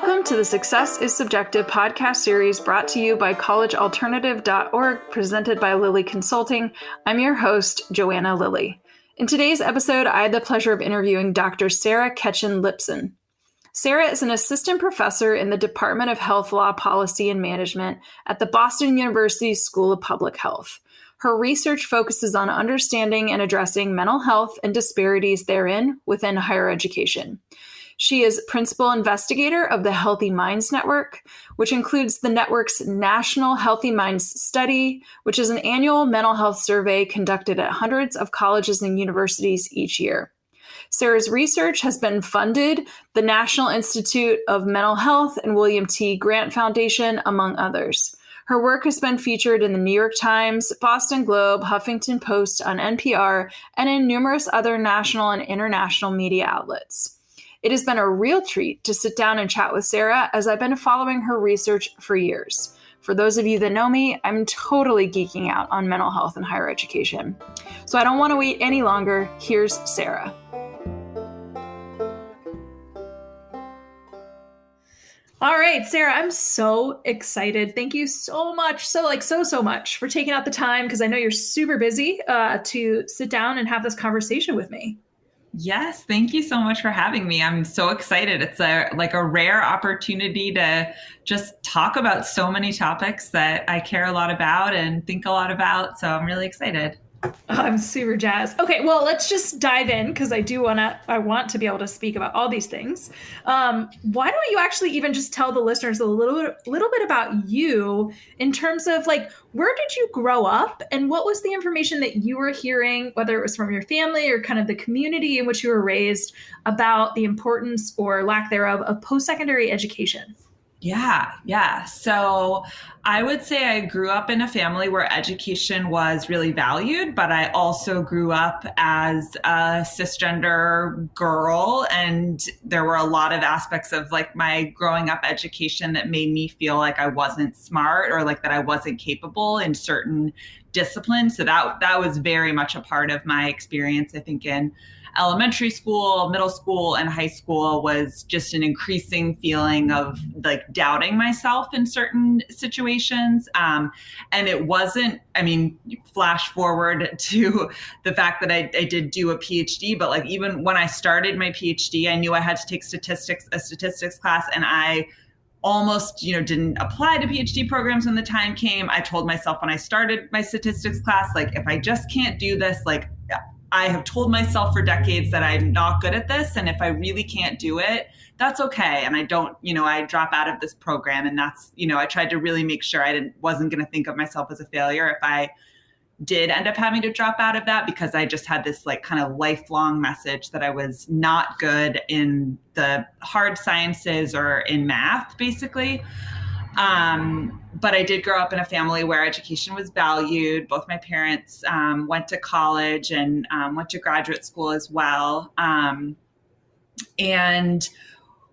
Welcome to the Success is Subjective podcast series brought to you by collegealternative.org, presented by Lilly Consulting. I'm your host, Joanna Lilly. In today's episode, I had the pleasure of interviewing Dr. Sarah Ketchen Lipson. Sarah is an assistant professor in the Department of Health Law, Policy, and Management at the Boston University School of Public Health. Her research focuses on understanding and addressing mental health and disparities therein within higher education. She is principal investigator of the Healthy Minds Network, which includes the network's National Healthy Minds Study, which is an annual mental health survey conducted at hundreds of colleges and universities each year. Sarah's research has been funded the National Institute of Mental Health and William T. Grant Foundation, among others. Her work has been featured in the New York Times, Boston Globe, Huffington Post, on NPR, and in numerous other national and international media outlets. It has been a real treat to sit down and chat with Sarah, as I've been following her research for years. For those of you that know me, I'm totally geeking out on mental health and higher education. So I don't want to wait any longer. Here's Sarah. All right, Sarah, I'm so excited. Thank you so much, so much for taking out the time, because I know you're super busy, to sit down and have this conversation with me. Yes, thank you so much for having me. I'm so excited. It's a rare opportunity to just talk about so many topics that I care a lot about and think a lot about. So I'm really excited. I'm super jazzed. Okay, well, let's just dive in, because I want to be able to speak about all these things. Why don't you actually even just tell the listeners a little bit about you in terms of where did you grow up and what was the information that you were hearing, whether it was from your family or kind of the community in which you were raised, about the importance or lack thereof of post-secondary education? Yeah. So I would say I grew up in a family where education was really valued, but I also grew up as a cisgender girl. And there were a lot of aspects of my growing up education that made me feel like I wasn't smart or that I wasn't capable in certain disciplines. So that was very much a part of my experience, I think, in elementary school, middle school, and high school, was just an increasing feeling of doubting myself in certain situations. And it wasn't, flash forward to the fact that I did do a PhD, but even when I started my PhD, I knew I had to take a statistics class, and I almost, didn't apply to PhD programs when the time came. I told myself when I started my statistics class, if I just can't do this, I have told myself for decades that I'm not good at this. And if I really can't do it, that's okay. And I don't, I drop out of this program. And that's, I tried to really make sure I wasn't going to think of myself as a failure if I did end up having to drop out of that, because I just had this kind of lifelong message that I was not good in the hard sciences or in math, basically. But I did grow up in a family where education was valued. Both my parents went to college and went to graduate school as well. And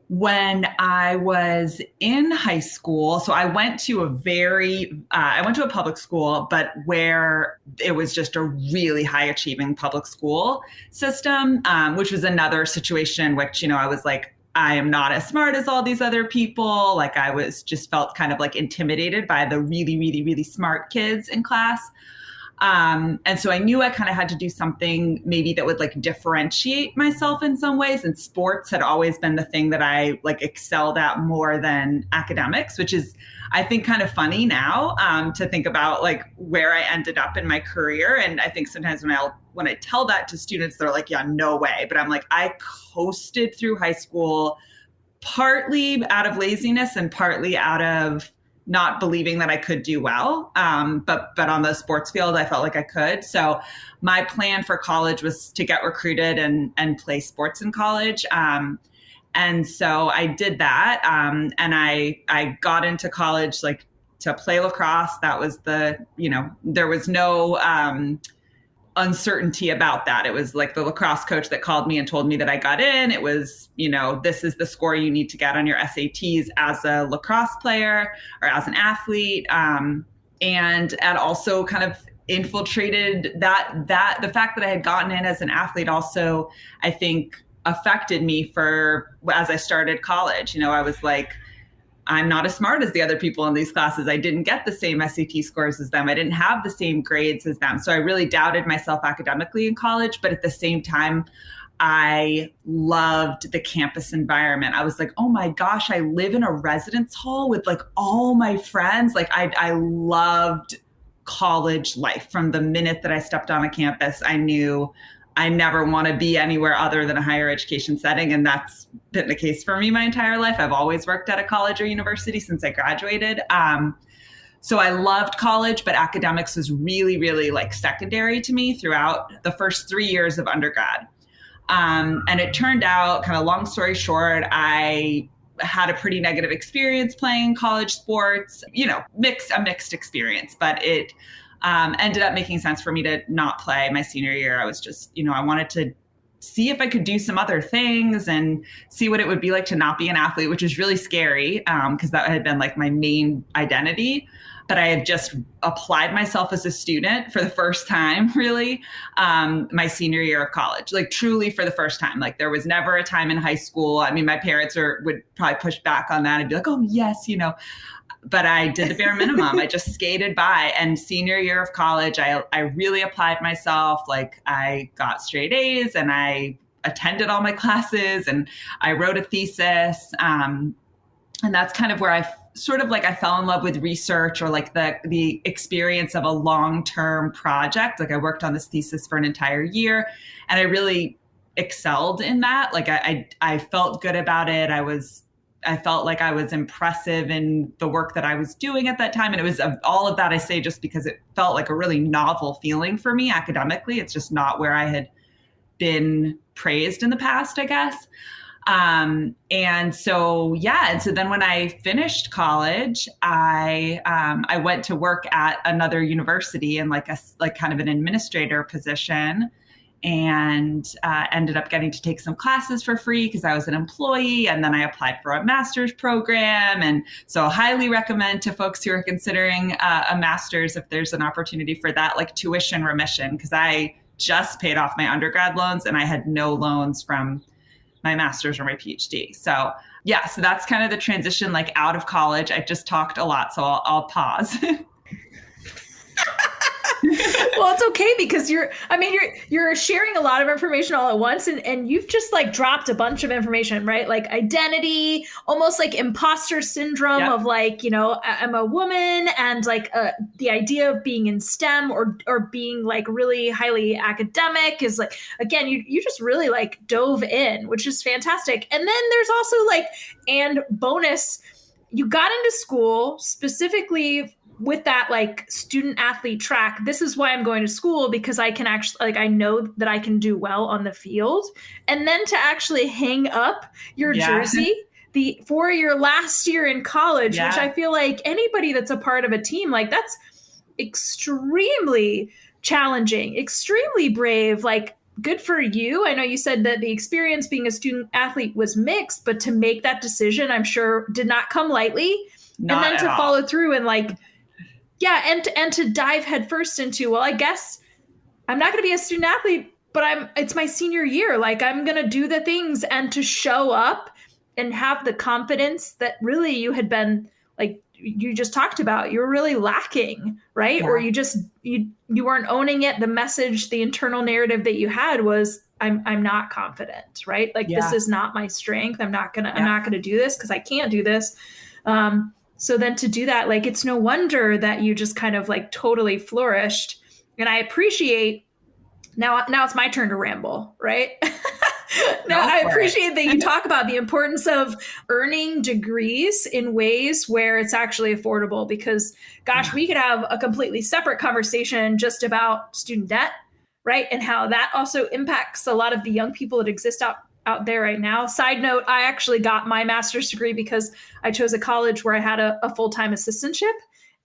when I was in high school, so I went to a public school, but where it was just a really high achieving public school system, which was another situation which, I was I am not as smart as all these other people. I was just felt kind of intimidated by the really, really, really smart kids in class. And so I knew I kind of had to do something maybe that would differentiate myself in some ways. And sports had always been the thing that I excelled at more than academics, which is, I think, kind of funny now to think about where I ended up in my career. And I think sometimes when I tell that to students, they're like, yeah, no way. But I'm I coasted through high school, partly out of laziness and partly out of not believing that I could do well. But on the sports field, I felt like I could. So my plan for college was to get recruited and play sports in college. And so I did that. And I got into college to play lacrosse. That was there was no uncertainty about that. It was the lacrosse coach that called me and told me that I got in. It was, this is the score you need to get on your SATs as a lacrosse player or as an athlete. And it also kind of infiltrated that the fact that I had gotten in as an athlete also, I think, affected me as I started college. I was like, I'm not as smart as the other people in these classes. I didn't get the same SAT scores as them. I didn't have the same grades as them. So I really doubted myself academically in college. But at the same time, I loved the campus environment. I was like, oh my gosh, I live in a residence hall with like all my friends. Like I loved college life. From the minute that I stepped on a campus, I knew I never want to be anywhere other than a higher education setting. And that's been the case for me my entire life. I've always worked at a college or university since I graduated. So I loved college, but academics was really, really like secondary to me throughout the first 3 years of undergrad. And it turned out, kind of long story short, I had a pretty negative experience playing college sports, a mixed experience, but it ended up making sense for me to not play my senior year. I was just, I wanted to see if I could do some other things and see what it would be like to not be an athlete, which was really scary because that had been like my main identity. But I had just applied myself as a student for the first time, really, my senior year of college, like truly for the first time. Like there was never a time in high school. I mean, my parents would probably push back on that and be like, oh, yes, but I did the bare minimum. I just skated by. And senior year of college, I really applied myself. Like I got straight A's and I attended all my classes and I wrote a thesis. And that's kind of where I fell in love with research, or like the experience of a long-term project. Like I worked on this thesis for an entire year and I really excelled in that. Like I felt good about it. I felt like I was impressive in the work that I was doing at that time. And it was all of that I say just because it felt like a really novel feeling for me academically. It's just not where I had been praised in the past, I guess. And so then when I finished college, I went to work at another university in like kind of an administrator position, and ended up getting to take some classes for free because I was an employee. And then I applied for a master's program. And so highly recommend to folks who are considering a master's, if there's an opportunity for that, like tuition remission, because I just paid off my undergrad loans and I had no loans from my master's or my PhD. So so that's kind of the transition, like out of college. I just talked a lot, so I'll pause. Well, it's okay because you're sharing a lot of information all at once, and you've just like dropped a bunch of information, right? Like identity, almost like imposter syndrome of like, I'm a woman, and like the idea of being in STEM or being like really highly academic is like, again, you just really like dove in, which is fantastic. And then there's also like, and bonus, you got into school specifically with that like student athlete track. This is why I'm going to school, because I can actually, like, I know that I can do well on the field. And then to actually hang up your jersey for your last year in college, which I feel like anybody that's a part of a team, like that's extremely challenging, extremely brave, like good for you. I know you said that the experience being a student athlete was mixed, but to make that decision, I'm sure did not come lightly. Not and then to all. follow through and like, and to dive headfirst into, well, I guess I'm not going to be a student athlete, but it's my senior year. Like I'm going to do the things, and to show up and have the confidence that really you had been, like you just talked about, you were really lacking, right? Or you just, you weren't owning it. The message, the internal narrative that you had was, I'm not confident, right? Like this is not my strength. I'm not going to do this because I can't do this. So then to do that, like, it's no wonder that you just kind of like totally flourished. And I appreciate now it's my turn to ramble, right? I appreciate that you talk about the importance of earning degrees in ways where it's actually affordable, because gosh, we could have a completely separate conversation just about student debt, right? And how that also impacts a lot of the young people that exist out there right now. Side note, I actually got my master's degree because I chose a college where I had a full-time assistantship,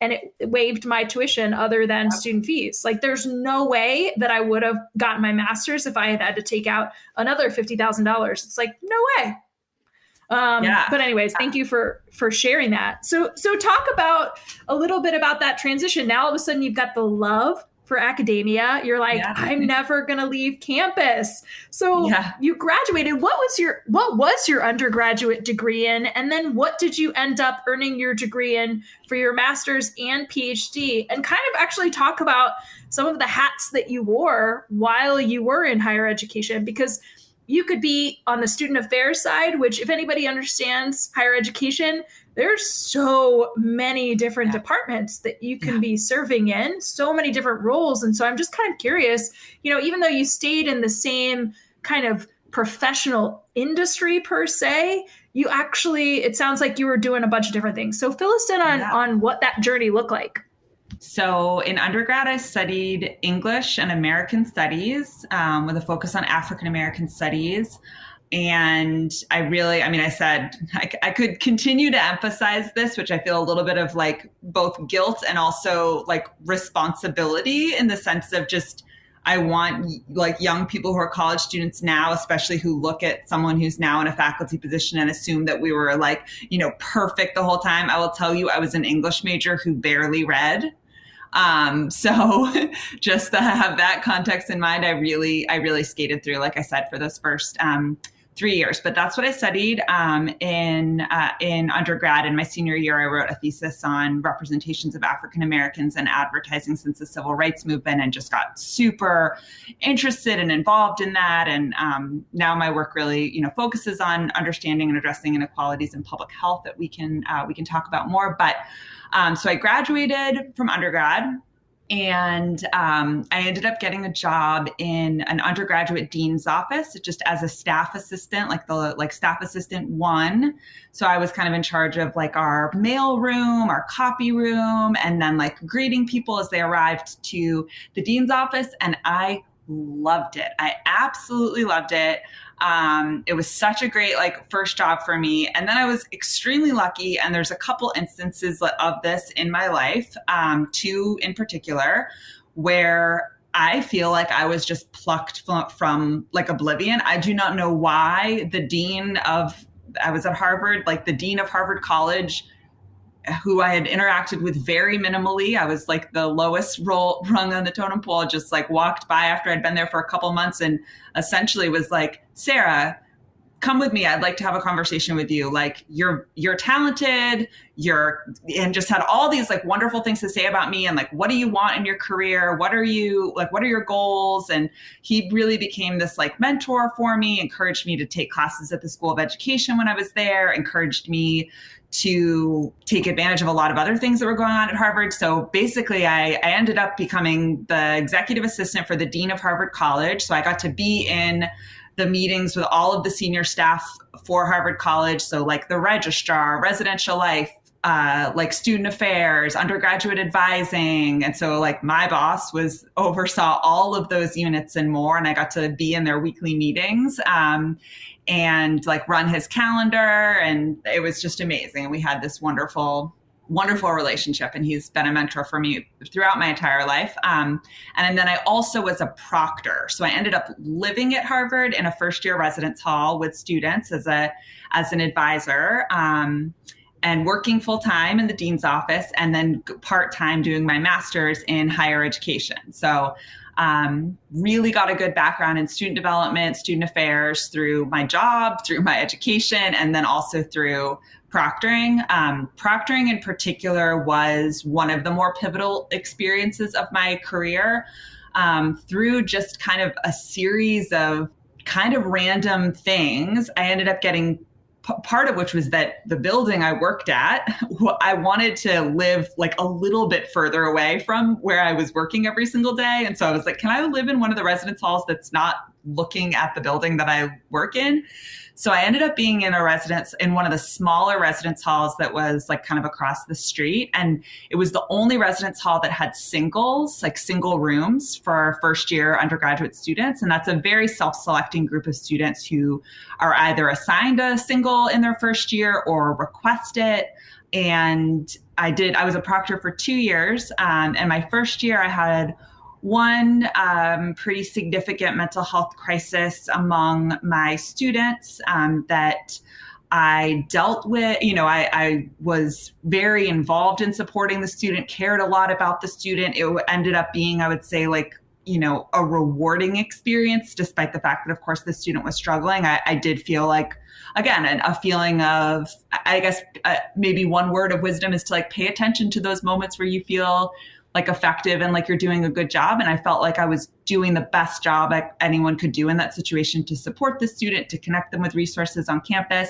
and it waived my tuition other than student fees. Like there's no way that I would have gotten my master's if I had to take out another $50,000. It's like, no way. But anyways, thank you for sharing that. So talk about a little bit about that transition. Now all of a sudden you've got the love for academia. You're like, Yeah. I'm never going to leave campus. So Yeah. you graduated. What was your undergraduate degree in? And then what did you end up earning your degree in for your master's and PhD? And kind of actually talk about some of the hats that you wore while you were in higher education, because you could be on the student affairs side, which if anybody understands higher education, there's so many different departments that you can be serving in, so many different roles. And so I'm just kind of curious, even though you stayed in the same kind of professional industry per se, you actually, it sounds like you were doing a bunch of different things. So fill us in on what that journey looked like. So in undergrad, I studied English and American Studies with a focus on African American Studies. And I said I could continue to emphasize this, which I feel a little bit of like both guilt and also like responsibility, in the sense of just, I want like young people who are college students now, especially who look at someone who's now in a faculty position and assume that we were like, perfect the whole time. I will tell you, I was an English major who barely read. So just to have that context in mind, I really skated through, like I said, for those first 3 years. But that's what I studied in undergrad. In my senior year, I wrote a thesis on representations of African Americans in advertising since the civil rights movement, and just got super interested and involved in that. And now my work really, focuses on understanding and addressing inequalities in public health that we can talk about more. But so I graduated from undergrad, and I ended up getting a job in an undergraduate dean's office, just as a staff assistant, like staff assistant 1. So I was kind of in charge of like our mail room, our copy room, and then like greeting people as they arrived to the dean's office. And I loved it. I absolutely loved it. It was such a great first job for me. And then I was extremely lucky. And there's a couple instances of this in my life, 2 in particular, where I feel like I was just plucked from like oblivion. I do not know why I was at Harvard, like the dean of Harvard College, who I had interacted with very minimally. I was like the lowest rung on the totem pole, just like walked by after I'd been there for a couple months and essentially was like, Sarah, come with me. I'd like to have a conversation with you. Like you're talented, and just had all these like wonderful things to say about me. And like, what do you want in your career? What are your goals? And he really became this like mentor for me, encouraged me to take classes at the School of Education when I was there, encouraged me to take advantage of a lot of other things that were going on at Harvard. So basically I ended up becoming the executive assistant for the dean of Harvard College. So I got to be in the meetings with all of the senior staff for Harvard College. So like the registrar, residential life, like student affairs, undergraduate advising. And so like my boss oversaw all of those units and more. And I got to be in their weekly meetings. And like run his calendar, and it was just amazing. And we had this wonderful relationship, and he's been a mentor for me throughout my entire life. And then I also was a proctor. So I ended up living at Harvard in a first-year residence hall with students as an advisor, and working full-time in the dean's office, and then part-time doing my master's in higher education. So really got a good background in student development, student affairs through my job, through my education, and then also through proctoring. Proctoring in particular was one of the more pivotal experiences of my career, through just kind of a series of kind of random things. I ended up getting part of which was that the building I worked at, I wanted to live like a little bit further away from where I was working every single day. And so I was like, can I live in one of the residence halls that's not looking at the building that I work in? So I ended up being in one of the smaller residence halls that was like kind of across the street. And it was the only residence hall that had single rooms for our first year undergraduate students. And that's a very self-selecting group of students who are either assigned a single in their first year or request it. And I was a proctor for 2 years. And my first year I had one pretty significant mental health crisis among my students that I dealt with, I was very involved in supporting the student, cared a lot about the student. It ended up being, I would say, like, a rewarding experience, despite the fact that, of course, the student was struggling. I did feel like, again, a feeling of, I guess, maybe one word of wisdom is to like pay attention to those moments where you feel like effective and like you're doing a good job. And I felt like I was doing the best job anyone could do in that situation to support the student, to connect them with resources on campus.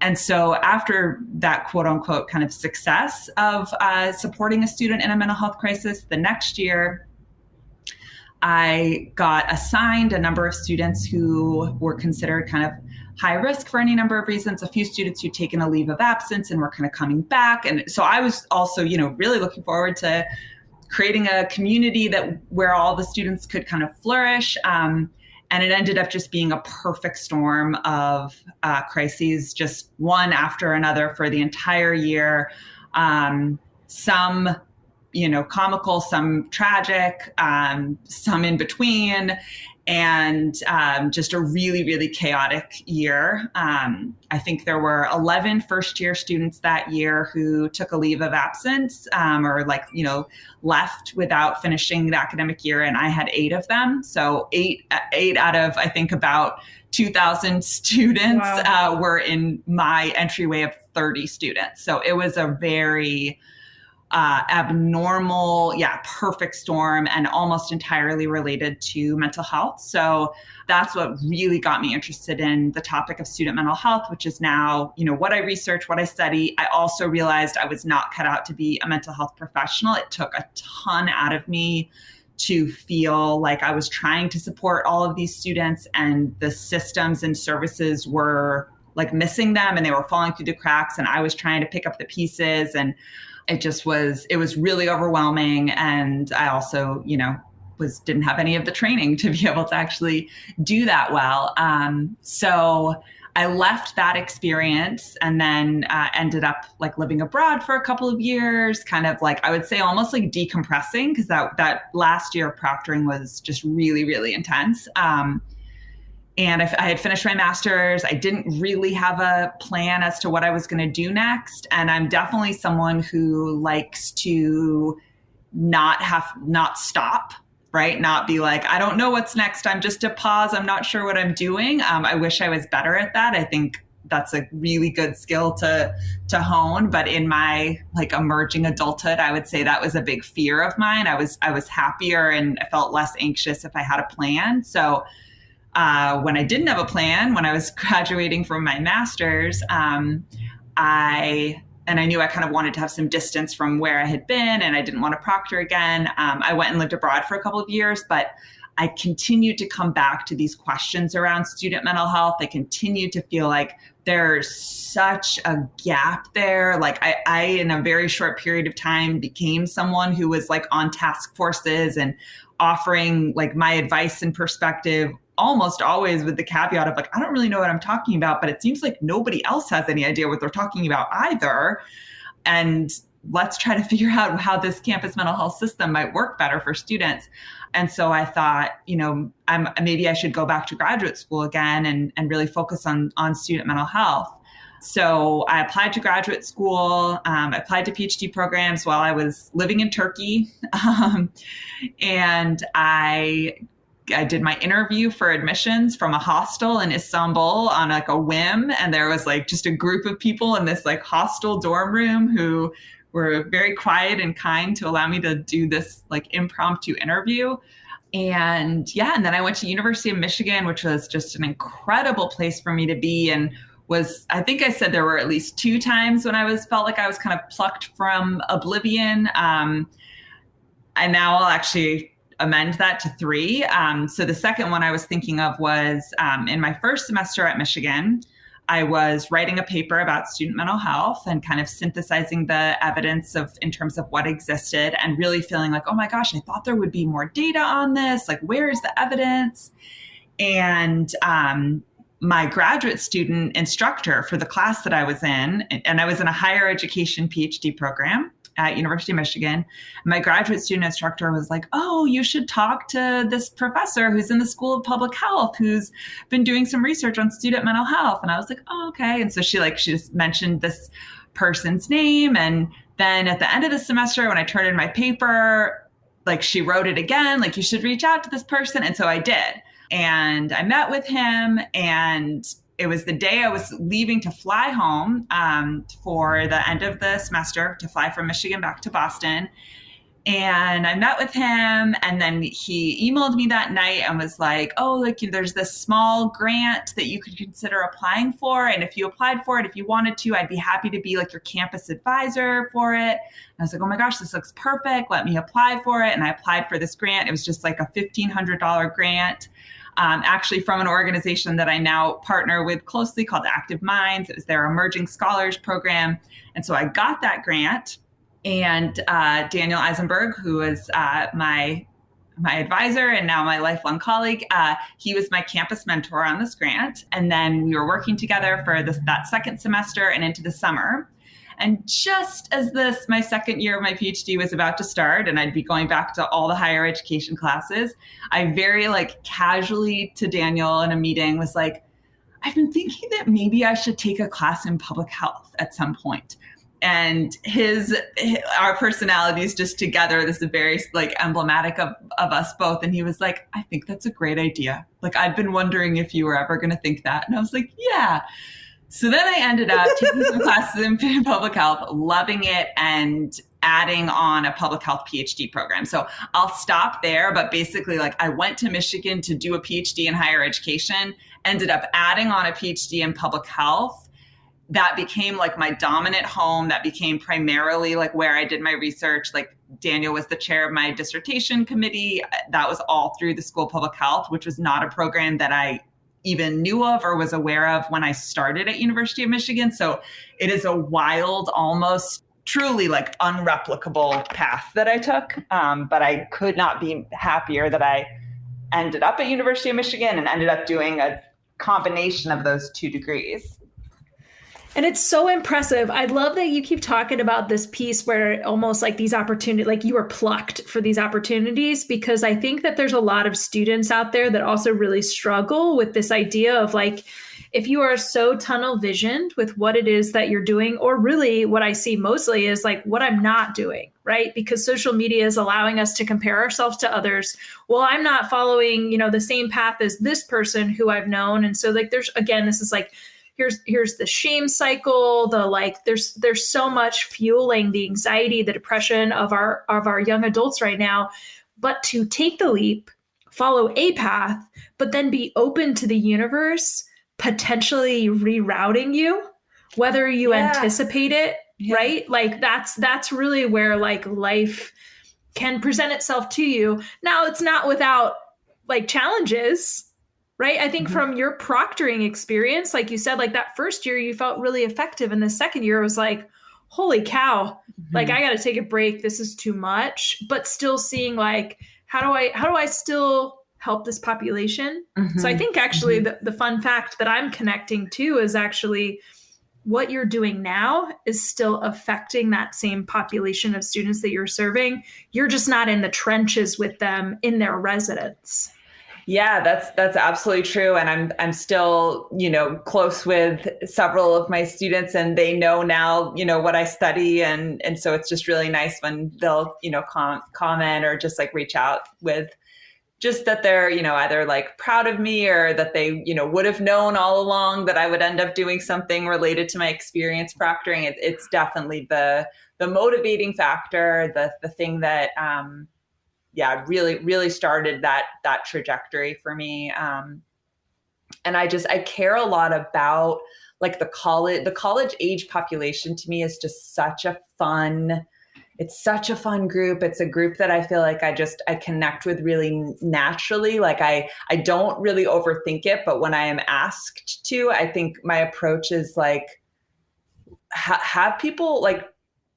And so after that quote unquote kind of success of supporting a student in a mental health crisis, the next year, I got assigned a number of students who were considered kind of high risk for any number of reasons, a few students who'd taken a leave of absence and were kind of coming back. And so I was also, really looking forward to creating a community where all the students could kind of flourish. And it ended up just being a perfect storm of crises, just one after another for the entire year. Some comical, some tragic, some in between, and just a really, really chaotic year. I think there were 11 first-year students that year who took a leave of absence or left without finishing the academic year, and I had 8 of them. So eight out of, I think, about 2,000 students were in my entryway of 30 students. So it was a very abnormal, perfect storm, and almost entirely related to mental health. So that's what really got me interested in the topic of student mental health, which is now, what I research, what I study. I also realized I was not cut out to be a mental health professional. It took a ton out of me to feel like I was trying to support all of these students, and the systems and services were like missing them, and they were falling through the cracks, and I was trying to pick up the pieces, and it was really overwhelming. And I also, didn't have any of the training to be able to actually do that well. So I left that experience and then ended up like living abroad for a couple of years, kind of like, I would say almost like decompressing, because that last year of proctoring was just really, really intense. And I had finished my master's. I didn't really have a plan as to what I was going to do next. And I'm definitely someone who likes to not stop, right? Not be like, I don't know what's next. I'm just a pause. I'm not sure what I'm doing. I wish I was better at that. I think that's a really good skill to hone. But in my like emerging adulthood, I would say that was a big fear of mine. I was happier and I felt less anxious if I had a plan. So when I didn't have a plan, when I was graduating from my master's, I knew I kind of wanted to have some distance from where I had been, and I didn't want to proctor again. I went and lived abroad for a couple of years, but I continued to come back to these questions around student mental health. I continued to feel like there's such a gap there. Like I, in a very short period of time, became someone who was like on task forces and offering like my advice and perspective, almost always with the caveat of like, I don't really know what I'm talking about, but it seems like nobody else has any idea what they're talking about either. And let's try to figure out how this campus mental health system might work better for students. And so I thought, maybe I should go back to graduate school again and really focus on student mental health. So I applied to graduate school, applied to PhD programs while I was living in Turkey. And I did my interview for admissions from a hostel in Istanbul on like a whim. And there was like just a group of people in this like hostel dorm room who were very quiet and kind to allow me to do this like impromptu interview. And then I went to University of Michigan, which was just an incredible place for me to be, and I think I said there were at least 2 times when felt like I was kind of plucked from oblivion. And now I'll actually amend that to 3. So the second one I was thinking of was in my first semester at Michigan, I was writing a paper about student mental health and kind of synthesizing the evidence in terms of what existed, and really feeling like, oh my gosh, I thought there would be more data on this. Like, where is the evidence? And my graduate student instructor for the class that I was in, and I was in a higher education PhD program, at University of Michigan. My graduate student instructor was like, oh, you should talk to this professor who's in the School of Public Health, who's been doing some research on student mental health. And I was like, oh, okay. And so she just mentioned this person's name. And then at the end of the semester, when I turned in my paper, like she wrote it again, like you should reach out to this person. And so I did. And I met with him, and it was the day I was leaving to fly home for the end of the semester, to fly from Michigan back to Boston. And I met with him, and then he emailed me that night and was like, oh, like there's this small grant that you could consider applying for. And if you applied for it, if you wanted to, I'd be happy to be like your campus advisor for it. And I was like, oh my gosh, this looks perfect. Let me apply for it. And I applied for this grant. It was just like a $1,500 grant. Actually from an organization that I now partner with closely called Active Minds. It was their Emerging Scholars Program. And so I got that grant. And Daniel Eisenberg, who is my advisor and now my lifelong colleague, he was my campus mentor on this grant. And then we were working together for that second semester and into the summer. And just as my second year of my PhD was about to start, and I'd be going back to all the higher education classes, I very casually to Daniel in a meeting was like, I've been thinking that maybe I should take a class in public health at some point. And our personalities just together, this is very emblematic of us both. And he was like, I think that's a great idea. Like, I've been wondering if you were ever going to think that. And I was like, yeah. So then I ended up taking some classes in public health, loving it, and adding on a public health PhD program. So I'll stop there. But basically, I went to Michigan to do a PhD in higher education, ended up adding on a PhD in public health. That became my dominant home. That became primarily where I did my research. Daniel was the chair of my dissertation committee. That was all through the School of Public Health, which was not a program that I even knew of or was aware of when I started at University of Michigan. So it is a wild, almost truly unreplicable path that I took. But I could not be happier that I ended up at University of Michigan and ended up doing a combination of those two degrees. And it's so impressive. I love that you keep talking about this piece where almost these opportunities, you were plucked for these opportunities, because I think that there's a lot of students out there that also really struggle with this idea of if you are so tunnel visioned with what it is that you're doing, or really what I see mostly is what I'm not doing, right? Because social media is allowing us to compare ourselves to others. Well, I'm not following, the same path as this person who I've known. And so there's, again, this is here's the shame cycle, there's so much fueling the anxiety, the depression of our young adults right now. But to take the leap, follow a path, but then be open to the universe potentially rerouting you, whether you anticipate it, right? That's really where life can present itself to you. Now, it's not without challenges, right? I think from your proctoring experience, like you said, that first year you felt really effective. And the second year was holy cow, I got to take a break. This is too much, but still seeing how do I still help this population? So I think actually the fun fact that I'm connecting to is actually what you're doing now is still affecting that same population of students that you're serving. You're just not in the trenches with them in their residence. Yeah, that's absolutely true. And I'm still, close with several of my students, and they know now, what I study. And so it's just really nice when they'll, comment or just reach out with just that they're, either proud of me, or that they, would have known all along that I would end up doing something related to my experience proctoring. It's definitely the motivating factor, the thing that, really started that trajectory for me. And I care a lot about the college age population. To me is just such a fun group. It's a group that I feel I connect with really naturally. I don't really overthink it, but when I am asked to, I think my approach is have people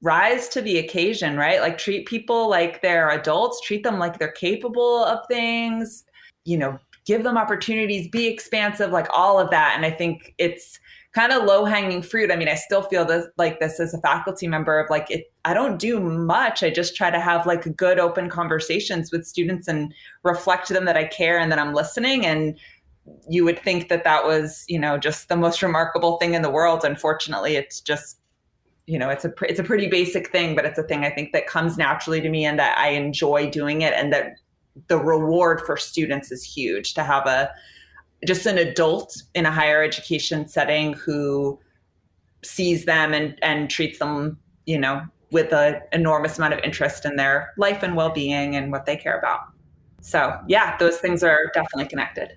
rise to the occasion, right? Treat people like they're adults, treat them like they're capable of things, give them opportunities, be expansive, all of that. And I think it's kind of low hanging fruit. I mean, I still feel this as a faculty member of like, I don't do much. I just try to have like good open conversations with students and reflect to them that I care and that I'm listening. And you would think that was, just the most remarkable thing in the world. Unfortunately, it's just, it's a pretty basic thing, but it's a thing I think that comes naturally to me and that I enjoy doing it. And that the reward for students is huge to have just an adult in a higher education setting who sees them and treats them, with an enormous amount of interest in their life and well-being and what they care about. So yeah, those things are definitely connected.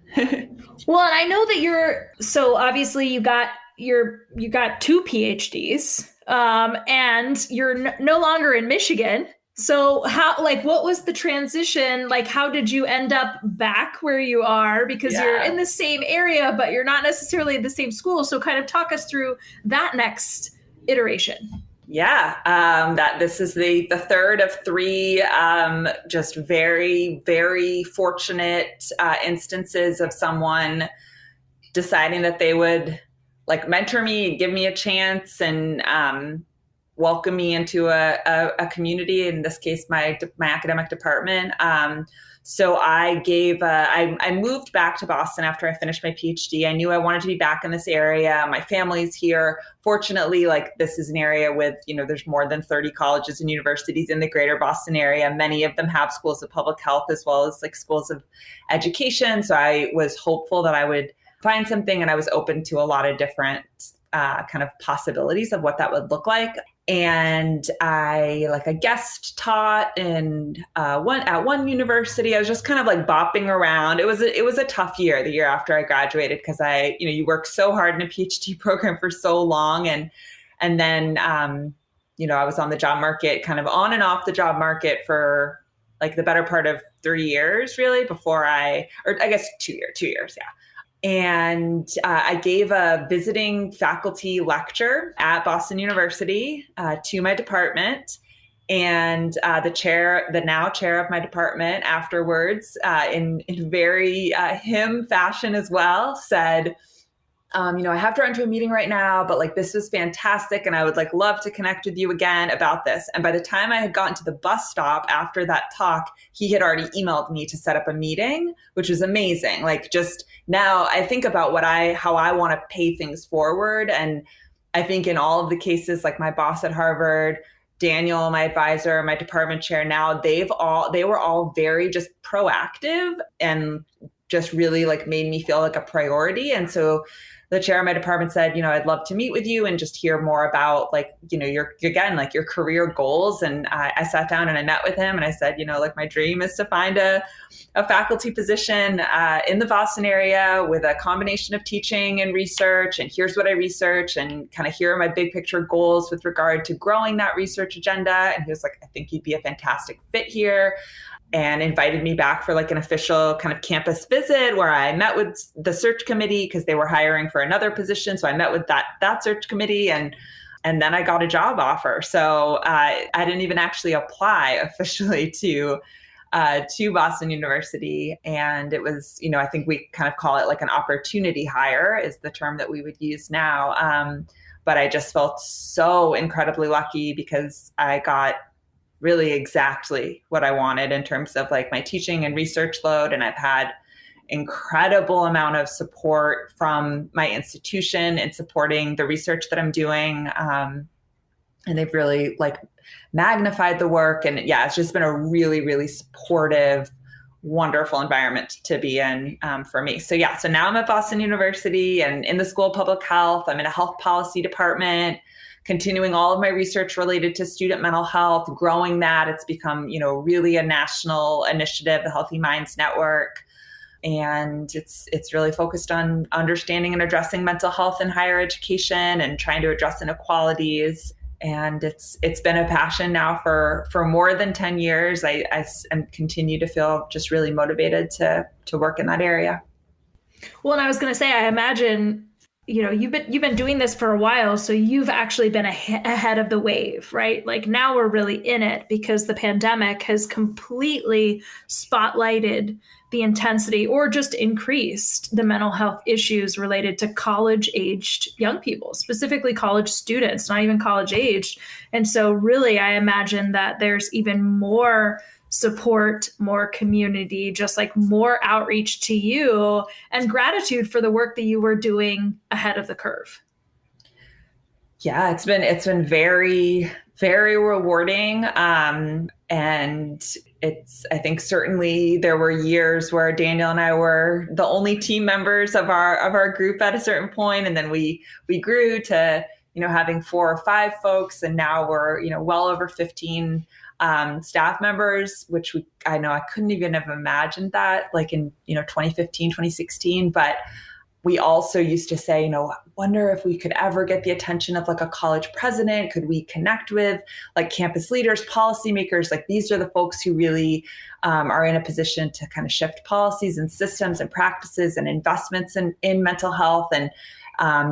Well, and I know that so obviously you got two PhDs, and you're no longer in Michigan. So what was the transition? Like, how did you end up back where you are? Because you're in the same area, but you're not necessarily in the same school. So kind of talk us through that next iteration. Yeah, that this is the third of three just very, very fortunate instances of someone deciding that they would like mentor me, give me a chance, and welcome me into a community. In this case, my academic department. So I moved back to Boston after I finished my PhD. I knew I wanted to be back in this area. My family's here. Fortunately, like this is an area with, there's more than 30 colleges and universities in the greater Boston area. Many of them have schools of public health as well as like schools of education. So I was hopeful that I would find something, and I was open to a lot of different kind of possibilities of what that would look like. And I guest taught at one university. I was just kind of like bopping around. It was a tough year, the year after I graduated, because you work so hard in a PhD program for so long, and then I was on the job market, kind of on and off the job market for like the better part of 3 years, really, or I guess 2 years, yeah. And I gave a visiting faculty lecture at Boston University to my department. And the now chair of my department afterwards, in very him fashion as well, said, I have to run to a meeting right now, but like this was fantastic, and I would like love to connect with you again about this. And by the time I had gotten to the bus stop after that talk, he had already emailed me to set up a meeting, which was amazing. Like just now I think about how I want to pay things forward. And I think in all of the cases, like my boss at Harvard, Daniel, my advisor, my department chair now, they were all very just proactive and just really like made me feel like a priority. And so the chair of my department said, I'd love to meet with you and just hear more about like, your career goals. And I sat down and I met with him and I said, like my dream is to find a faculty position in the Boston area with a combination of teaching and research. And here's what I research, and kind of here are my big picture goals with regard to growing that research agenda. And he was like, I think you'd be a fantastic fit here. And invited me back for like an official kind of campus visit where I met with the search committee because they were hiring for another position. So I met with that search committee, and then I got a job offer. So I didn't even actually apply officially to Boston University. And it was, I think we kind of call it like an opportunity hire is the term that we would use now. But I just felt so incredibly lucky because I got really exactly what I wanted in terms of like my teaching and research load. And I've had incredible amount of support from my institution in supporting the research that I'm doing. And they've really like magnified the work. And yeah, it's just been a really, really supportive, wonderful environment to be in for me. So yeah, so now I'm at Boston University and in the School of Public Health. I'm in a health policy department, continuing all of my research related to student mental health, growing that. It's become, really a national initiative, the Healthy Minds Network. And it's really focused on understanding and addressing mental health in higher education and trying to address inequalities. And it's been a passion now for more than 10 years. I continue to feel just really motivated to work in that area. Well, and I was going to say, I imagine you've been doing this for a while, so you've actually been ahead of the wave, right? Like now we're really in it because the pandemic has completely spotlighted the intensity or just increased the mental health issues related to college aged young people, specifically college students, not even college aged. And so really I imagine that there's even more support, more community, just like more outreach to you and gratitude for the work that you were doing ahead of the curve. Yeah, it's been very, very rewarding. And I think certainly there were years where Daniel and I were the only team members of our group at a certain point, and then we grew to having 4 or 5 folks, and now we're well over 15 staff members, which I know I couldn't even have imagined that like in 2015, 2016, but we also used to say, wonder if we could ever get the attention of like a college president. Could we connect with like campus leaders, policymakers? Like these are the folks who really are in a position to kind of shift policies and systems and practices and investments in mental health. And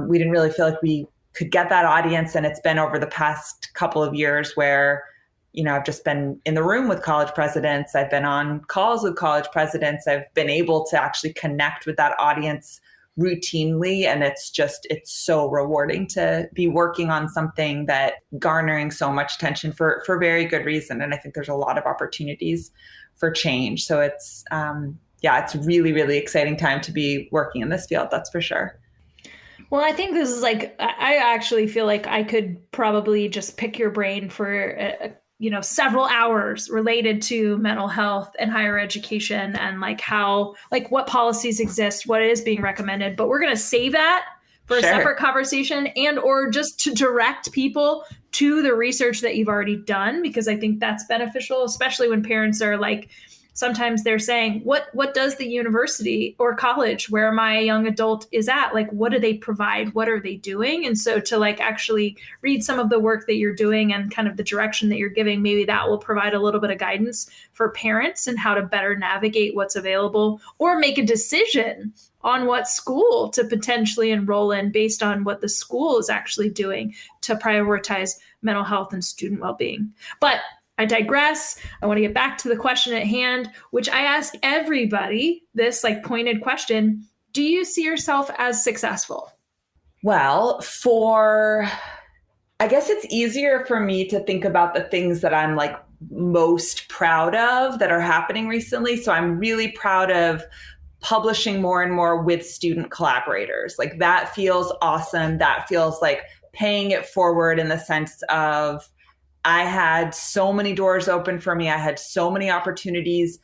we didn't really feel like we could get that audience. And it's been over the past couple of years where I've just been in the room with college presidents. I've been on calls with college presidents. I've been able to actually connect with that audience routinely. And it's so rewarding to be working on something that garnering so much attention for very good reason. And I think there's a lot of opportunities for change. So it's really, really exciting time to be working in this field. That's for sure. Well, I think this is like, I actually feel like I could probably just pick your brain for several hours related to mental health and higher education and like how, like what policies exist, what is being recommended. But we're going to save that for a separate conversation and or just to direct people to the research that you've already done, because I think that's beneficial, especially when parents are like, sometimes they're saying, what does the university or college where my young adult is at, like, what do they provide? What are they doing? And so to like actually read some of the work that you're doing and kind of the direction that you're giving, maybe that will provide a little bit of guidance for parents and how to better navigate what's available or make a decision on what school to potentially enroll in based on what the school is actually doing to prioritize mental health and student well-being. But I digress. I want to get back to the question at hand, which I ask everybody this like pointed question. Do you see yourself as successful? Well, I guess it's easier for me to think about the things that I'm like most proud of that are happening recently. So I'm really proud of publishing more and more with student collaborators. Like that feels awesome. That feels like paying it forward in the sense of I had so many doors open for me. I had so many opportunities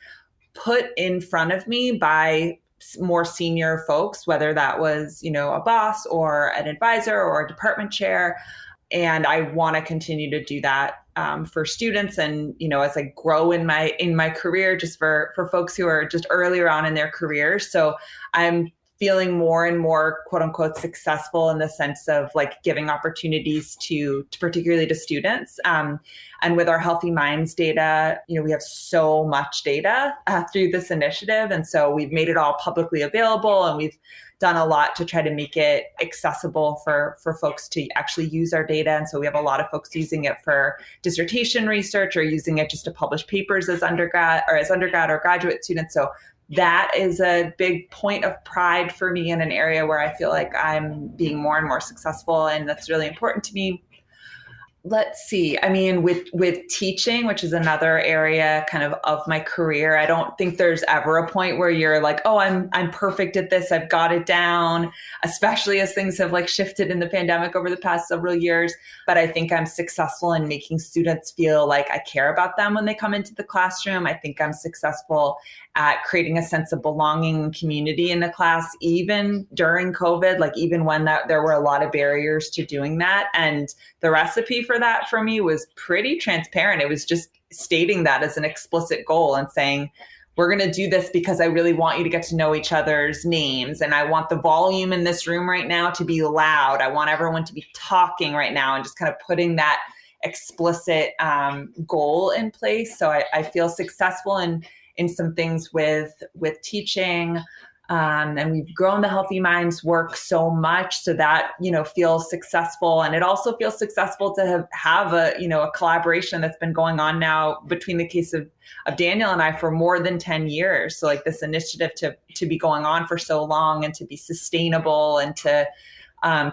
put in front of me by more senior folks, whether that was, a boss or an advisor or a department chair. And I want to continue to do that for students. And, as I grow in my career, just for folks who are just earlier on in their careers. So I'm feeling more and more quote unquote successful in the sense of like giving opportunities to particularly to students. And with our Healthy Minds data, we have so much data through this initiative. And so we've made it all publicly available, and we've done a lot to try to make it accessible for folks to actually use our data. And so we have a lot of folks using it for dissertation research or using it just to publish papers as undergrad or graduate students. So that is a big point of pride for me in an area where I feel like I'm being more and more successful, and that's really important to me. Let's see. I mean, with teaching, which is another area kind of my career, I don't think there's ever a point where you're like, oh, I'm perfect at this. I've got it down, especially as things have like shifted in the pandemic over the past several years. But I think I'm successful in making students feel like I care about them when they come into the classroom. I think I'm successful at creating a sense of belonging and community in the class, even during COVID, like even when there were a lot of barriers to doing that. And the recipe for that for me was pretty transparent. It was just stating that as an explicit goal and saying, we're going to do this because I really want you to get to know each other's names. And I want the volume in this room right now to be loud. I want everyone to be talking right now, and just kind of putting that explicit goal in place. So I feel successful in some things with teaching. And we've grown the Healthy Minds work so much, so that, feels successful. And it also feels successful to have a collaboration that's been going on now between the case of Daniel and I for more than 10 years. So like this initiative to be going on for so long and to be sustainable and to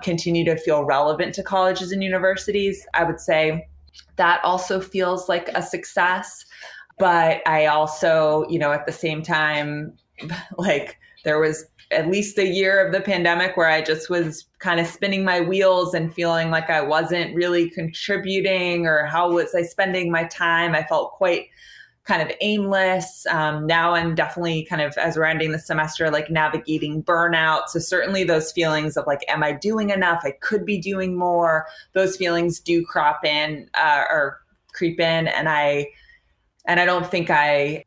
continue to feel relevant to colleges and universities, I would say that also feels like a success. But I also, at the same time, like there was at least a year of the pandemic where I just was kind of spinning my wheels and feeling like I wasn't really contributing, or how was I spending my time? I felt quite kind of aimless. Now I'm definitely kind of, as we're ending the semester, like navigating burnout. So certainly those feelings of like, am I doing enough? I could be doing more. Those feelings do crop in or creep in. And I don't think I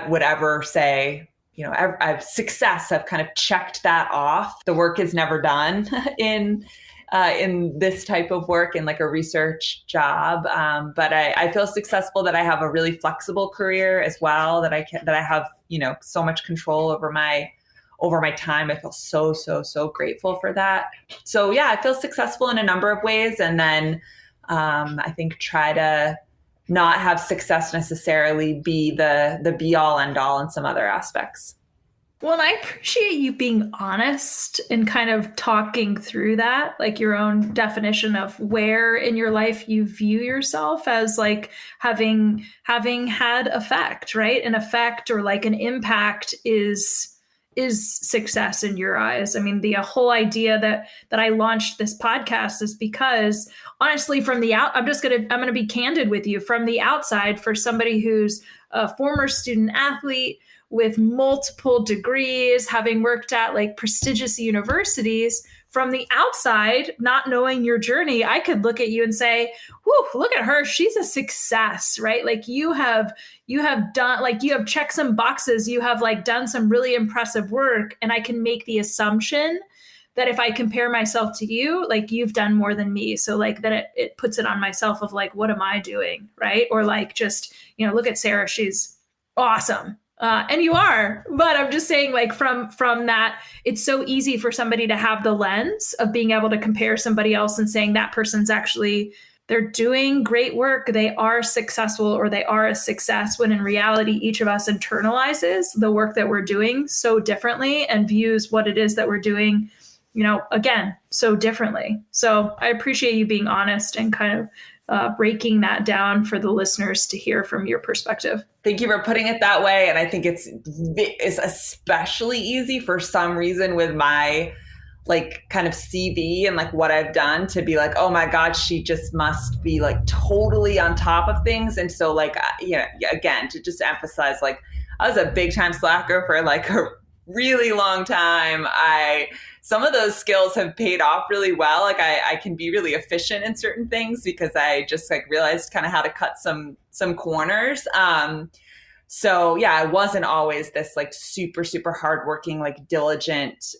would ever say, I've success. I've kind of checked that off. The work is never done in this type of work, in like a research job. But I feel successful that I have a really flexible career as well, that I have, so much control over my time. I feel so grateful for that. So yeah, I feel successful in a number of ways. And then I think try to not have success necessarily be the be all end all in some other aspects. Well, and I appreciate you being honest and kind of talking through that, like your own definition of where in your life you view yourself as like having had effect, right? An effect or like an impact is success in your eyes. I mean, the whole idea that I launched this podcast is because honestly, from the out, I'm going to be candid with you. From the outside, for somebody who's a former student athlete with multiple degrees, having worked at like prestigious universities, from the outside, not knowing your journey, I could look at you and say, whew, look at her. She's a success, right? Like you have done, like you have checked some boxes. You have like done some really impressive work. And I can make the assumption that if I compare myself to you, like you've done more than me. So like that it puts it on myself of like, what am I doing? Right. Or like, just, look at Sarah. She's awesome. And you are, but I'm just saying, like from that, it's so easy for somebody to have the lens of being able to compare somebody else and saying that person's actually, they're doing great work, they are successful, or they are a success, when in reality, each of us internalizes the work that we're doing so differently and views what it is that we're doing, again, so differently. So I appreciate you being honest and kind of breaking that down for the listeners to hear from your perspective. Thank you for putting it that way. And I think it's especially easy for some reason with my like kind of CV and like what I've done to be like, oh my God, she just must be like totally on top of things. And so like, again, to just emphasize, like I was a big time slacker for like a really long time. Some of those skills have paid off really well. Like I can be really efficient in certain things because I just like realized kind of how to cut some corners. So yeah, I wasn't always this like super hardworking, like diligent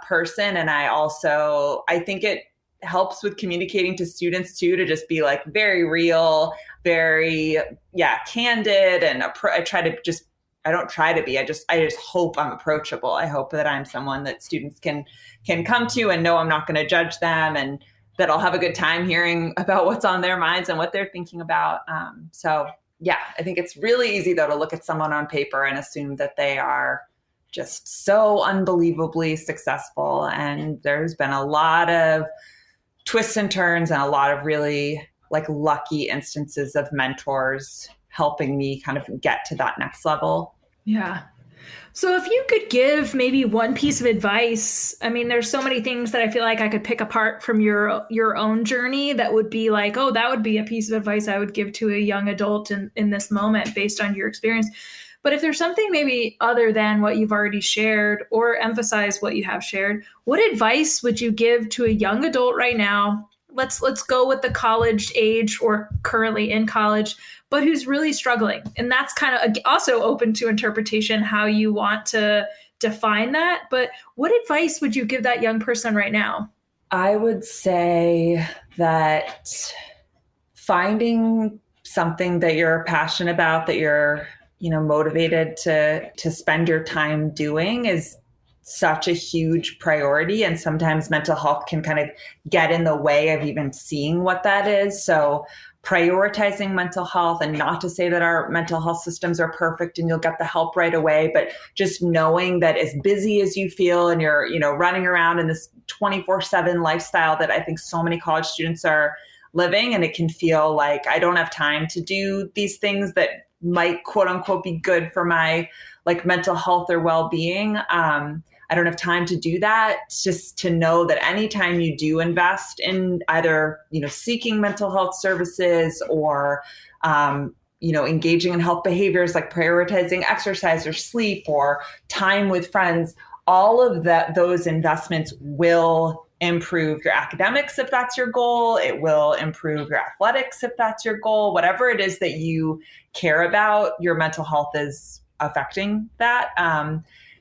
person. And I think it helps with communicating to students too, to just be like very real, very candid. And I don't try to be. I just hope I'm approachable. I hope that I'm someone that students can come to and know I'm not going to judge them, and that I'll have a good time hearing about what's on their minds and what they're thinking about. So yeah, I think it's really easy though to look at someone on paper and assume that they are just so unbelievably successful. And there's been a lot of twists and turns and a lot of really like lucky instances of mentors helping me kind of get to that next level. Yeah. So if you could give maybe one piece of advice, I mean, there's so many things that I feel like I could pick apart from your own journey that would be like, oh, that would be a piece of advice I would give to a young adult in this moment based on your experience. But if there's something maybe other than what you've already shared, or emphasize what you have shared, what advice would you give to a young adult right now? Let's go with the college age or currently in college, but who's really struggling. And that's kind of also open to interpretation how you want to define that. But what advice would you give that young person right now? I would say that finding something that you're passionate about, that you're, motivated to spend your time doing is such a huge priority. And sometimes mental health can kind of get in the way of even seeing what that is. So prioritizing mental health, and not to say that our mental health systems are perfect and you'll get the help right away, but just knowing that as busy as you feel and you're, running around in this 24/7 lifestyle that I think so many college students are living, and it can feel like I don't have time to do these things that might quote unquote be good for my like mental health or well-being. I don't have time to do that. It's just to know that anytime you do invest in either, seeking mental health services or, engaging in health behaviors like prioritizing exercise or sleep or time with friends, all of those investments will improve your academics if that's your goal. It will improve your athletics if that's your goal. Whatever it is that you care about, your mental health is affecting that.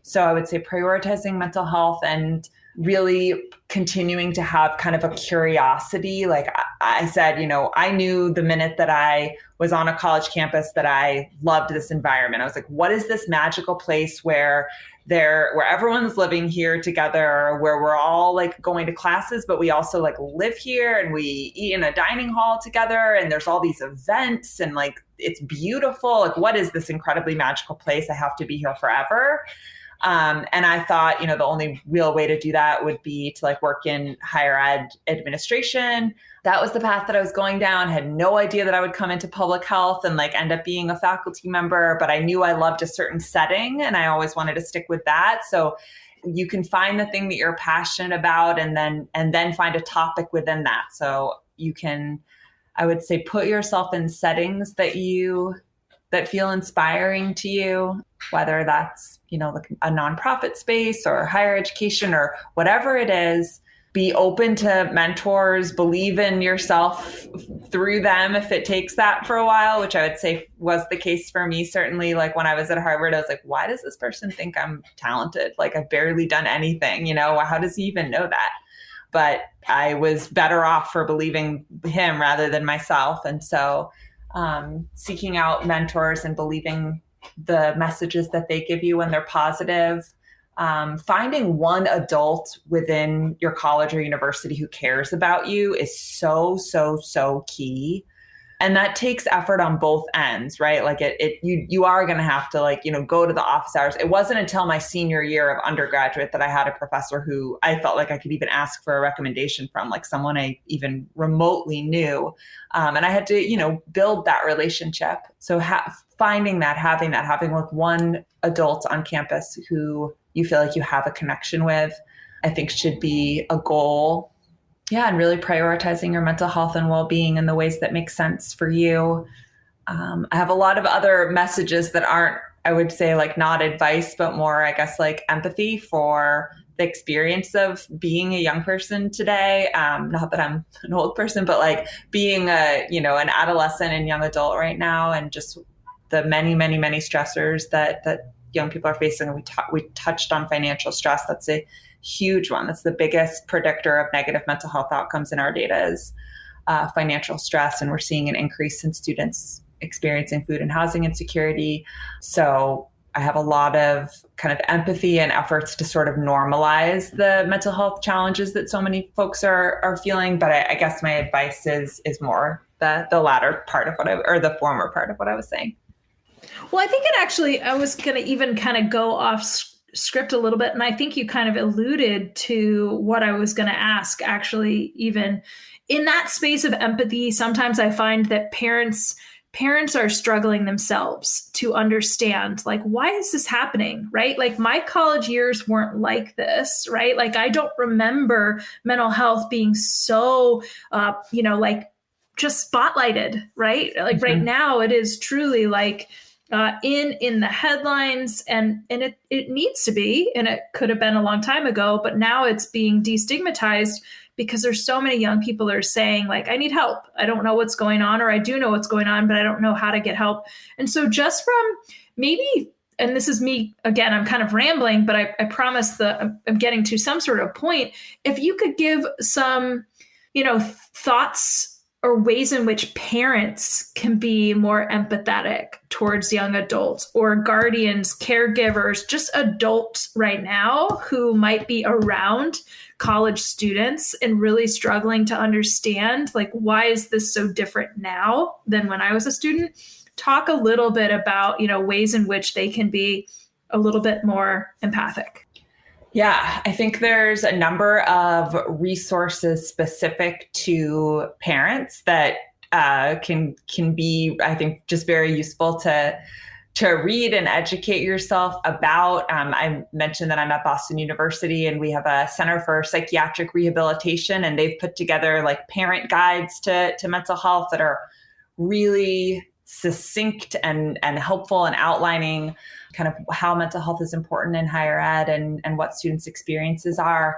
So I would say prioritizing mental health and really continuing to have kind of a curiosity. Like I said, I knew the minute that I was on a college campus that I loved this environment. I was like, what is this magical place where everyone's living here together, where we're all like going to classes, but we also like live here and we eat in a dining hall together, and there's all these events and like it's beautiful. Like, what is this incredibly magical place? I have to be here forever. And I thought, the only real way to do that would be to like work in higher ed administration. That was the path that I was going down. Had no idea that I would come into public health and like end up being a faculty member, but I knew I loved a certain setting and I always wanted to stick with that. So you can find the thing that you're passionate about and then find a topic within that. So you can, I would say, put yourself in settings that feel inspiring to you, whether that's, like a nonprofit space or higher education or whatever it is. Be open to mentors, believe in yourself through them if it takes that for a while, which I would say was the case for me. Certainly, like when I was at Harvard, I was like, why does this person think I'm talented? Like I've barely done anything, how does he even know that? But I was better off for believing him rather than myself. And so seeking out mentors and believing the messages that they give you when they're positive, finding one adult within your college or university who cares about you is so, so, so key. And that takes effort on both ends, right? Like you are going to have to go to the office hours. It wasn't until my senior year of undergraduate that I had a professor who I felt like I could even ask for a recommendation from, like someone I even remotely knew. And I had to, build that relationship. So having like one adult on campus who you feel like you have a connection with, I think should be a goal. Yeah, and really prioritizing your mental health and well-being in the ways that make sense for you. I have a lot of other messages that aren't, I would say, like not advice, but more, I guess, like empathy for the experience of being a young person today. Not that I'm an old person, but like being an adolescent and young adult right now, and just the many, many, many stressors that young people are facing. And we touched on financial stress. That's a huge one. That's the biggest predictor of negative mental health outcomes in our data is financial stress. And we're seeing an increase in students experiencing food and housing insecurity. So I have a lot of kind of empathy and efforts to sort of normalize the mental health challenges that so many folks are feeling. But I guess my advice is more the latter part of or the former part of what I was saying. Well, I think I was going to even kind of go off script a little bit. And I think you kind of alluded to what I was going to ask, actually, even in that space of empathy. Sometimes I find that parents are struggling themselves to understand, like, why is this happening, right? Like my college years weren't like this, right? Like I don't remember mental health being so, like just spotlighted, right? Like right now it is truly like, in the headlines, and it needs to be, and it could have been a long time ago, but now it's being destigmatized because there's so many young people are saying like, I need help. I don't know what's going on, or I do know what's going on, but I don't know how to get help. And so just from maybe, and this is me, again, I'm kind of rambling, but I promise I'm getting to some sort of point. If you could give some, thoughts or ways in which parents can be more empathetic towards young adults or guardians, caregivers, just adults right now who might be around college students and really struggling to understand, like, why is this so different now than when I was a student? Talk a little bit about, ways in which they can be a little bit more empathic. Yeah, I think there's a number of resources specific to parents that can be, I think, just very useful to read and educate yourself about. I mentioned that I'm at Boston University and we have a Center for Psychiatric Rehabilitation, and they've put together like parent guides to mental health that are really succinct and helpful and outlining kind of how mental health is important in higher ed and what students' experiences are.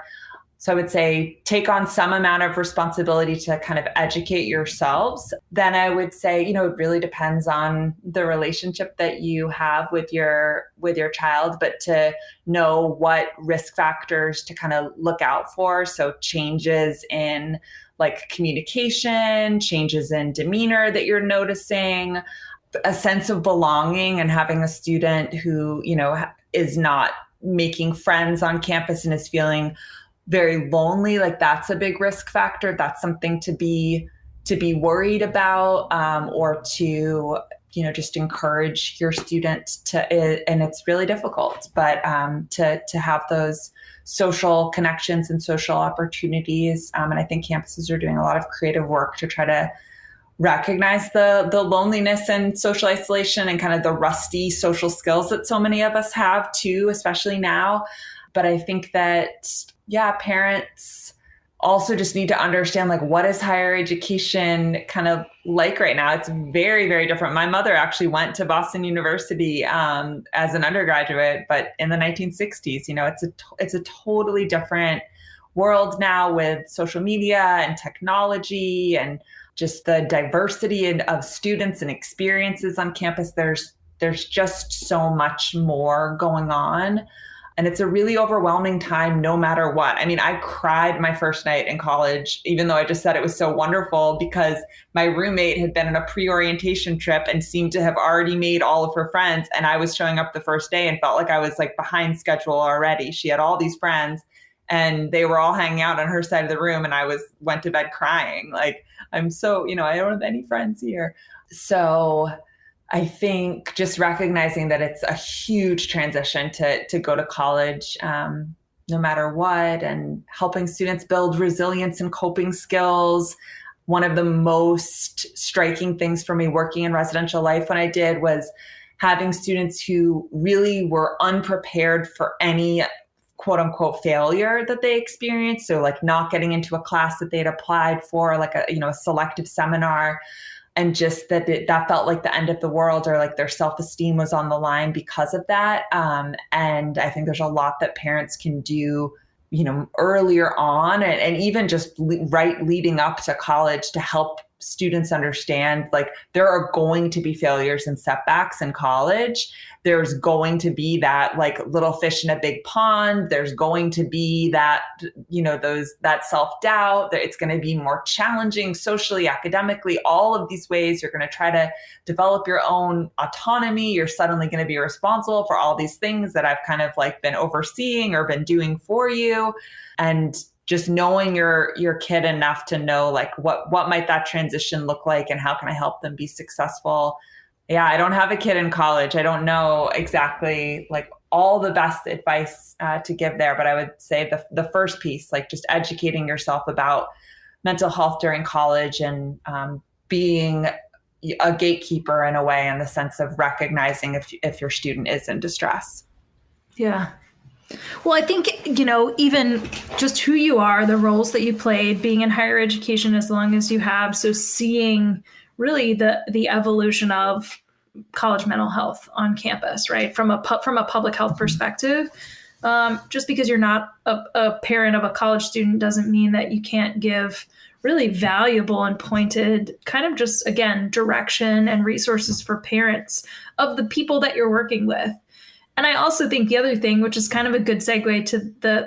So I would say take on some amount of responsibility to kind of educate yourselves. Then I would say, it really depends on the relationship that you have with your child, but to know what risk factors to kind of look out for. So changes in like communication, changes in demeanor that you're noticing, a sense of belonging, and having a student who, is not making friends on campus and is feeling very lonely, like that's a big risk factor. That's something to be worried about, or to, just encourage your student to, and it's really difficult, but to have those social connections and social opportunities. And I think campuses are doing a lot of creative work to try to recognize the loneliness and social isolation and kind of the rusty social skills that so many of us have too, especially now. But I think that, parents also just need to understand, like, what is higher education kind of like right now? It's very, very different. My mother actually went to Boston University as an undergraduate, but in the 1960s, it's a totally different world now with social media and technology and just the diversity of students and experiences on campus. There's just so much more going on. And it's a really overwhelming time no matter what. I mean, I cried my first night in college, even though I just said it was so wonderful, because my roommate had been on a pre-orientation trip and seemed to have already made all of her friends. And I was showing up the first day and felt like I was like behind schedule already. She had all these friends and they were all hanging out on her side of the room. And I went to bed crying. Like, I'm so, I don't have any friends here. So I think just recognizing that it's a huge transition to go to college, no matter what, and helping students build resilience and coping skills. One of the most striking things for me working in residential life when I did was having students who really were unprepared for any quote unquote failure that they experienced. So like not getting into a class that they'd applied for, like a selective seminar. And just that felt like the end of the world, or like their self-esteem was on the line because of that. And I think there's a lot that parents can do, earlier on and even just leading up to college to help students understand, like, there are going to be failures and setbacks in college. There's going to be that like little fish in a big pond. There's going to be that, that self-doubt, that it's going to be more challenging socially, academically, all of these ways. You're going to try to develop your own autonomy. You're suddenly going to be responsible for all these things that I've kind of like been overseeing or been doing for you. And just knowing your kid enough to know like what might that transition look like and how can I help them be successful. Yeah, I don't have a kid in college. I don't know exactly like all the best advice to give there, but I would say the first piece, like just educating yourself about mental health during college and being a gatekeeper in a way, in the sense of recognizing if your student is in distress. Yeah. Well, I think, even just who you are, the roles that you played, being in higher education as long as you have. So seeing really the evolution of college mental health on campus, right? From a public health perspective, just because you're not a parent of a college student doesn't mean that you can't give really valuable and pointed kind of just, again, direction and resources for parents of the people that you're working with. And I also think the other thing, which is kind of a good segue to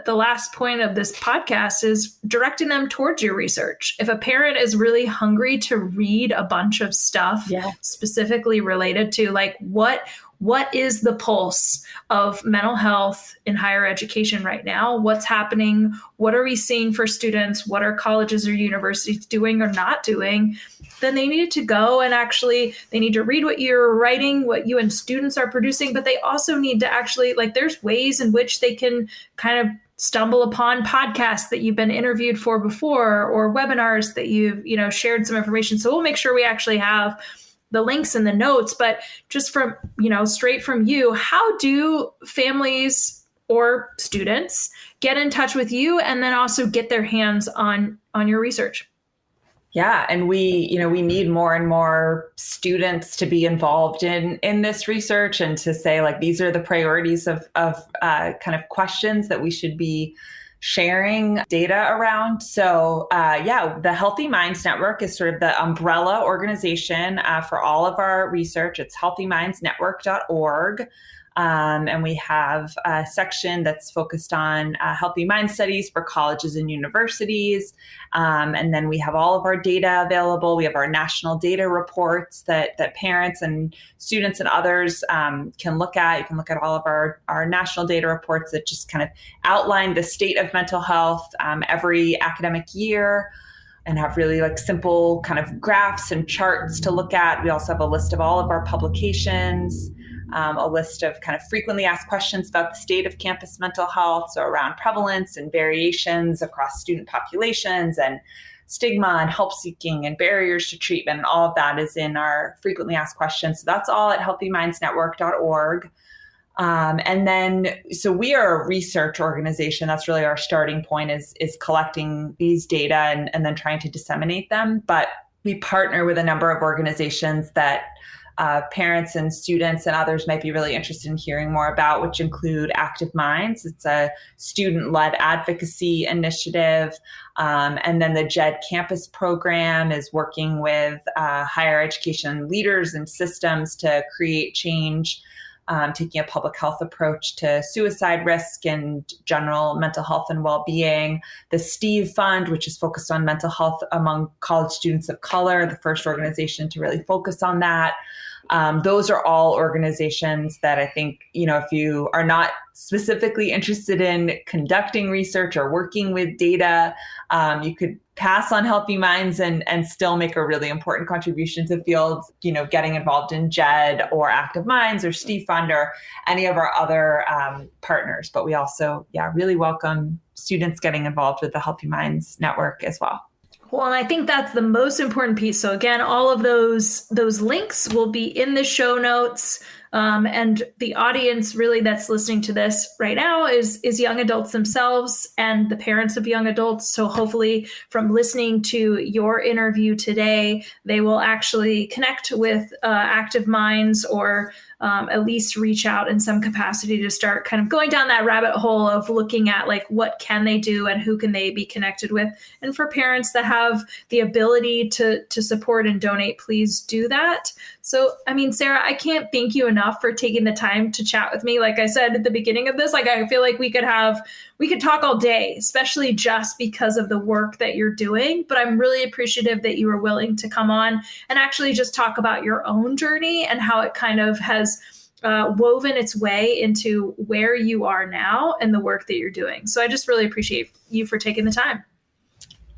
the last point of this podcast, is directing them towards your research. If a parent is really hungry to read a bunch of stuff specifically related to like what is the pulse of mental health in higher education right now? What's happening? What are we seeing for students? What are colleges or universities doing or not doing? Then they need to go and actually, they need to read what you're writing, what you and students are producing, but they also need to actually, like, there's ways in which they can kind of stumble upon podcasts that you've been interviewed for before, or webinars that you've, shared some information. So we'll make sure we actually have the links in the notes, but just from, straight from you, how do families or students get in touch with you and then also get their hands on your research? Yeah, and we need more and more students to be involved in this research and to say, like, these are the priorities of kind of questions that we should be sharing data around. So the Healthy Minds Network is sort of the umbrella organization for all of our research. It's healthymindsnetwork.org. And we have a section that's focused on healthy mind studies for colleges and universities. And then we have all of our data available. We have our national data reports that parents and students and others can look at. You can look at all of our national data reports that just kind of outline the state of mental health every academic year, and have really like simple kind of graphs and charts to look at. We also have a list of all of our publications, a list of kind of frequently asked questions about the state of campus mental health, so around prevalence and variations across student populations and stigma and help seeking and barriers to treatment. And all of that is in our frequently asked questions. So that's all at healthymindsnetwork.org. And then, so we are a research organization. That's really our starting point, is collecting these data and then trying to disseminate them. But we partner with a number of organizations that parents and students and others might be really interested in hearing more about, which include Active Minds. It's a student-led advocacy initiative. And then the JED Campus program is working with higher education leaders and systems to create change, taking a public health approach to suicide risk and general mental health and well-being. The Steve Fund, which is focused on mental health among college students of color, the first organization to really focus on that. Those are all organizations that I think, if you are not specifically interested in conducting research or working with data, you could pass on Healthy Minds and still make a really important contribution to fields, getting involved in JED or Active Minds or Steve Fund or any of our other partners. But we also, really welcome students getting involved with the Healthy Minds Network as well. Well, and I think that's the most important piece. So again, all of those links will be in the show notes. And the audience really that's listening to this right now is young adults themselves and the parents of young adults. So hopefully from listening to your interview today, they will actually connect with Active Minds or at least reach out in some capacity to start kind of going down that rabbit hole of looking at like what can they do and who can they be connected with. And for parents that have the ability to support and donate, please do that. So, I mean, Sarah, I can't thank you enough for taking the time to chat with me. Like I said at the beginning of this, like I feel like we could talk all day, especially just because of the work that you're doing. But I'm really appreciative that you were willing to come on and actually just talk about your own journey and how it kind of has woven its way into where you are now and the work that you're doing. So I just really appreciate you for taking the time.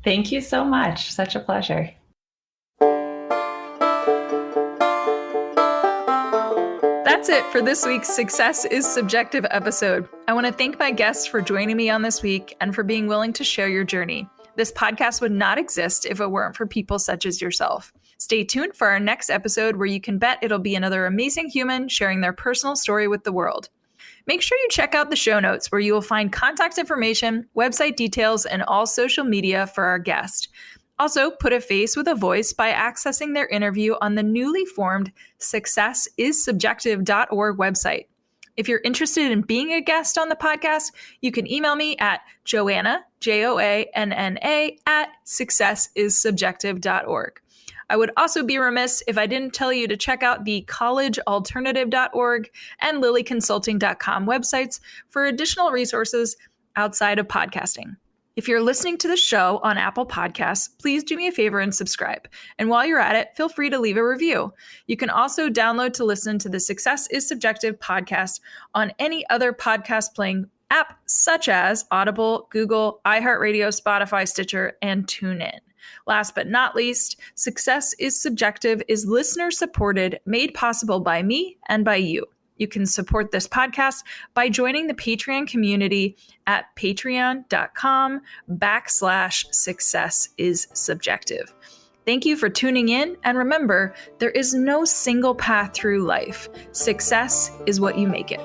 Thank you so much. Such a pleasure. That's it for this week's Success is Subjective episode. I want to thank my guests for joining me on this week and for being willing to share your journey. This podcast would not exist if it weren't for people such as yourself. Stay tuned for our next episode where you can bet it'll be another amazing human sharing their personal story with the world. Make sure you check out the show notes where you will find contact information, website details, and all social media for our guest. Also, put a face with a voice by accessing their interview on the newly formed successissubjective.org website. If you're interested in being a guest on the podcast, you can email me at Joanna, Joanna, @successissubjective.org. I would also be remiss if I didn't tell you to check out the collegealternative.org and lilyconsulting.com websites for additional resources outside of podcasting. If you're listening to the show on Apple Podcasts, please do me a favor and subscribe. And while you're at it, feel free to leave a review. You can also download to listen to the Success is Subjective podcast on any other podcast playing app, such as Audible, Google, iHeartRadio, Spotify, Stitcher, and TuneIn. Last but not least, Success is Subjective is listener supported, made possible by me and by you. You can support this podcast by joining the Patreon community at patreon.com/successissubjective. Thank you for tuning in, and remember, there is no single path through life. Success is what you make it.